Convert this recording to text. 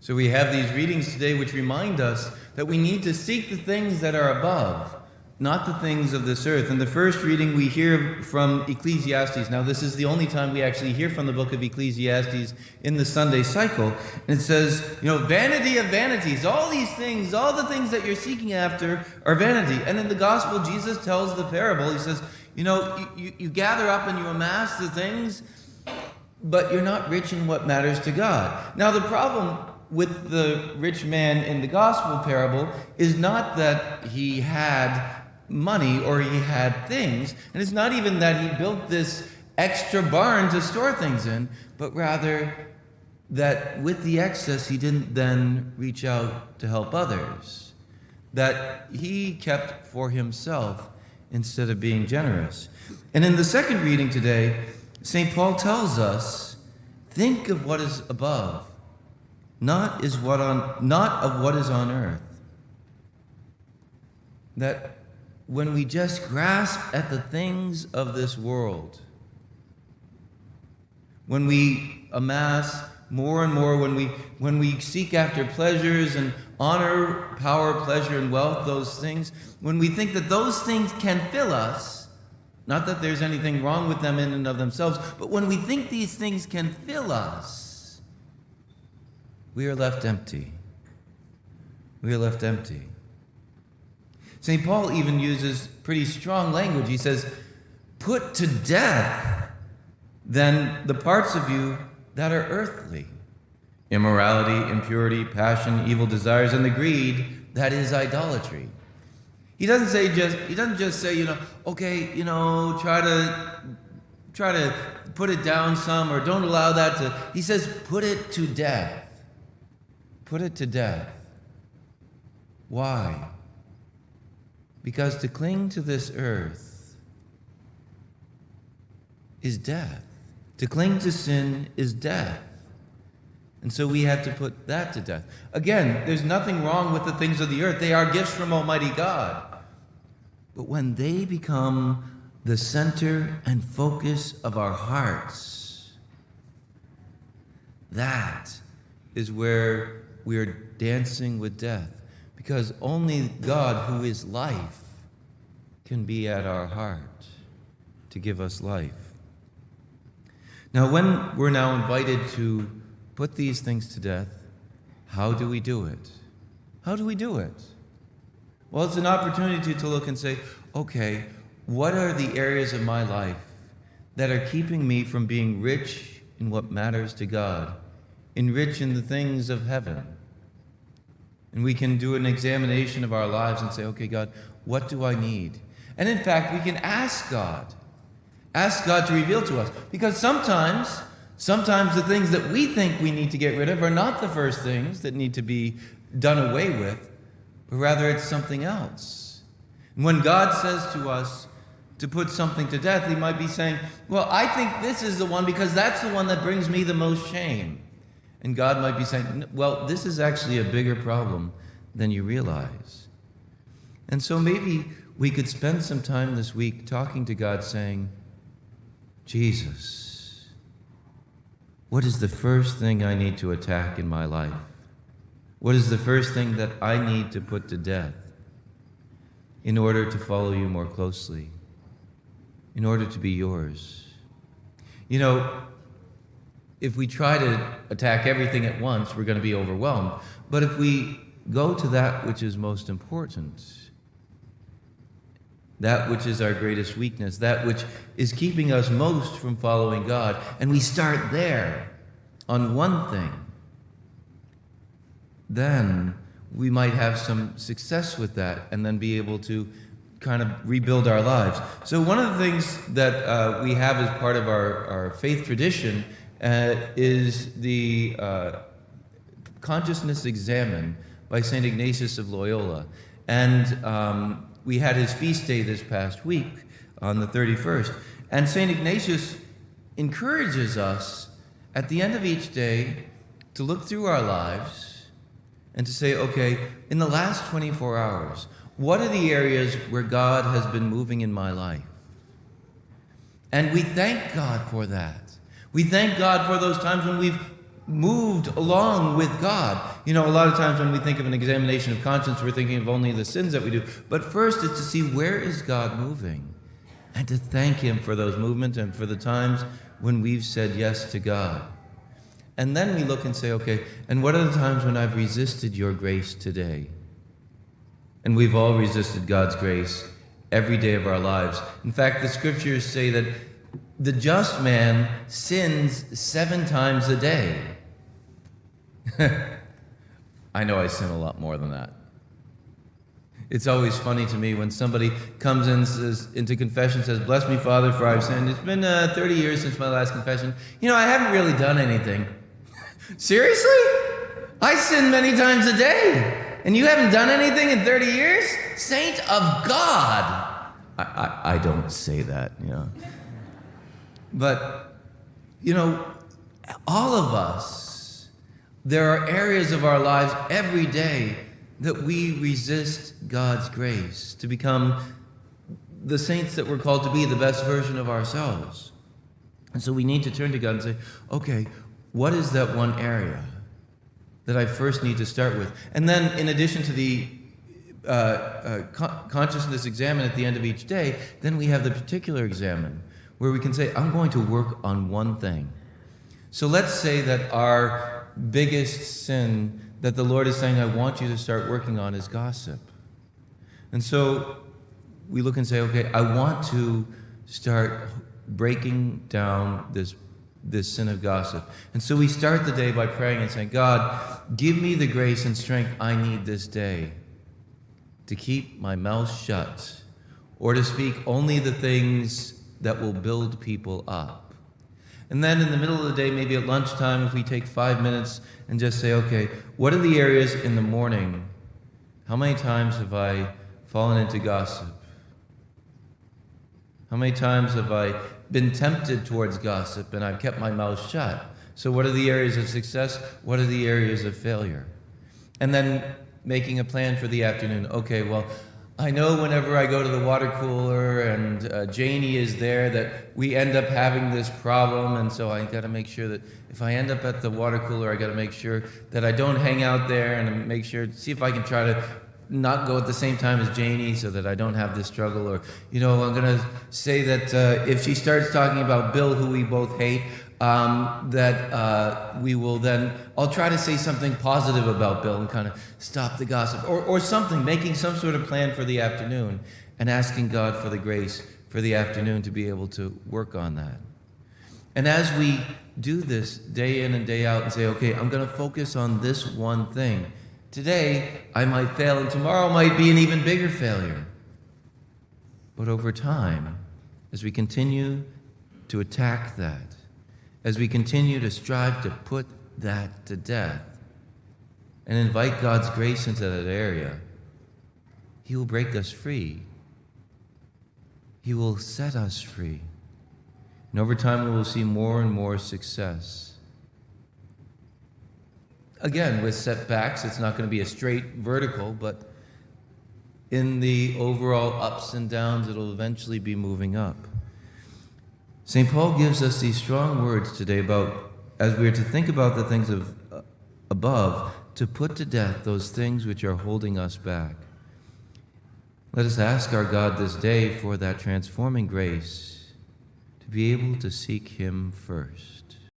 So we have these readings today which remind us that we need to seek the things that are above, not the things of this earth. In the first reading, we hear from Ecclesiastes. Now, this is the only time we actually hear from the book of Ecclesiastes in the Sunday cycle. And it says, vanity of vanities, all these things, all the things that you're seeking after are vanity. And in the gospel, Jesus tells the parable. He says, you gather up and you amass the things, but you're not rich in what matters to God. Now, the problem with the rich man in the gospel parable is not that he had money or he had things, and it's not even that he built this extra barn to store things in, but rather that with the excess he didn't then reach out to help others, that he kept for himself instead of being generous. And in the second reading today, St. Paul tells us, think of what is above, not of what is on earth. That when we just grasp at the things of this world, when we amass more and more, when we seek after pleasures and honor, power, pleasure, and wealth, those things, when we think that those things can fill us, not that there's anything wrong with them in and of themselves, but when we think these things can fill us, we are left empty. We are left empty. St. Paul even uses pretty strong language. He says, put to death then the parts of you that are earthly. Immorality, impurity, passion, evil desires, and the greed that is idolatry. He doesn't just say, try to put it down some, or don't allow that to. He says, put it to death. Put it to death. Why? Because to cling to this earth is death. To cling to sin is death. And so we have to put that to death. Again, there's nothing wrong with the things of the earth. They are gifts from Almighty God. But when they become the center and focus of our hearts, that is where we are dancing with death. Because only God, who is life, can be at our heart to give us life. Now, when we're now invited to put these things to death, how do we do it? How do we do it? Well, it's an opportunity to look and say, okay, what are the areas of my life that are keeping me from being rich in what matters to God, rich in the things of heaven? And we can do an examination of our lives and say, okay, God, what do I need? And in fact, we can ask God to reveal to us. Because sometimes the things that we think we need to get rid of are not the first things that need to be done away with, but rather it's something else. And when God says to us to put something to death, he might be saying, well, I think this is the one because that's the one that brings me the most shame. And God might be saying, well, this is actually a bigger problem than you realize. And so maybe we could spend some time this week talking to God saying, Jesus, what is the first thing I need to attack in my life? What is the first thing that I need to put to death in order to follow you more closely, in order to be yours? If we try to attack everything at once, we're going to be overwhelmed. But if we go to that which is most important, that which is our greatest weakness, that which is keeping us most from following God, and we start there on one thing, then we might have some success with that and then be able to kind of rebuild our lives. So one of the things that we have as part of our faith tradition is the Consciousness Examen by St. Ignatius of Loyola. And we had his feast day this past week on the 31st. And St. Ignatius encourages us at the end of each day to look through our lives and to say, okay, in the last 24 hours, what are the areas where God has been moving in my life? And we thank God for that. We thank God for those times when we've moved along with God. You know, a lot of times when we think of an examination of conscience, we're thinking of only the sins that we do. But first is to see where is God moving and to thank him for those movements and for the times when we've said yes to God. And then we look and say, okay, and what are the times when I've resisted your grace today? And we've all resisted God's grace every day of our lives. In fact, the scriptures say that the just man sins 7 times a day. I know I sin a lot more than that. It's always funny to me when somebody comes in says, into confession, says, "Bless me, Father, for I've sinned. It's been 30 years since my last confession. You know, I haven't really done anything." Seriously? I sin many times a day, and you haven't done anything in 30 years? Saint of God! I don't say that, you know. But, you know, all of us, there are areas of our lives every day that we resist God's grace to become the saints that we're called to be, the best version of ourselves. And so we need to turn to God and say, okay, what is that one area that I first need to start with? And then in addition to the consciousness examine at the end of each day, then we have the particular examine where we can say, I'm going to work on one thing. So let's say that our biggest sin that the Lord is saying, I want you to start working on, is gossip. And so we look and say, okay, I want to start breaking down this sin of gossip. And so we start the day by praying and saying, God, give me the grace and strength I need this day to keep my mouth shut, or to speak only the things that will build people up. And then in the middle of the day, maybe at lunchtime, if we take 5 minutes and just say, okay, what are the areas in the morning? How many times have I fallen into gossip? How many times have I been tempted towards gossip and I've kept my mouth shut? So what are the areas of success? What are the areas of failure? And then making a plan for the afternoon. Okay, well, I know whenever I go to the water cooler and Janie is there that we end up having this problem, and so I got to make sure that if I end up at the water cooler, I got to make sure that I don't hang out there, and make sure, see if I can try to not go at the same time as Janie so that I don't have this struggle. Or, you know, I'm going to say that if she starts talking about Bill, who we both hate, we will then, I'll try to say something positive about Bill and kind of stop the gossip, or something, making some sort of plan for the afternoon and asking God for the grace for the afternoon to be able to work on that. And as we do this day in and day out and say, okay, I'm going to focus on this one thing. Today, I might fail, and tomorrow might be an even bigger failure. But over time, as we continue to attack that, as we continue to strive to put that to death and invite God's grace into that area, He will break us free. He will set us free. And over time, we will see more and more success. Again, with setbacks, it's not going to be a straight vertical, but in the overall ups and downs, it'll eventually be moving up. St. Paul gives us these strong words today about, as we are to think about the things of above, to put to death those things which are holding us back. Let us ask our God this day for that transforming grace to be able to seek Him first.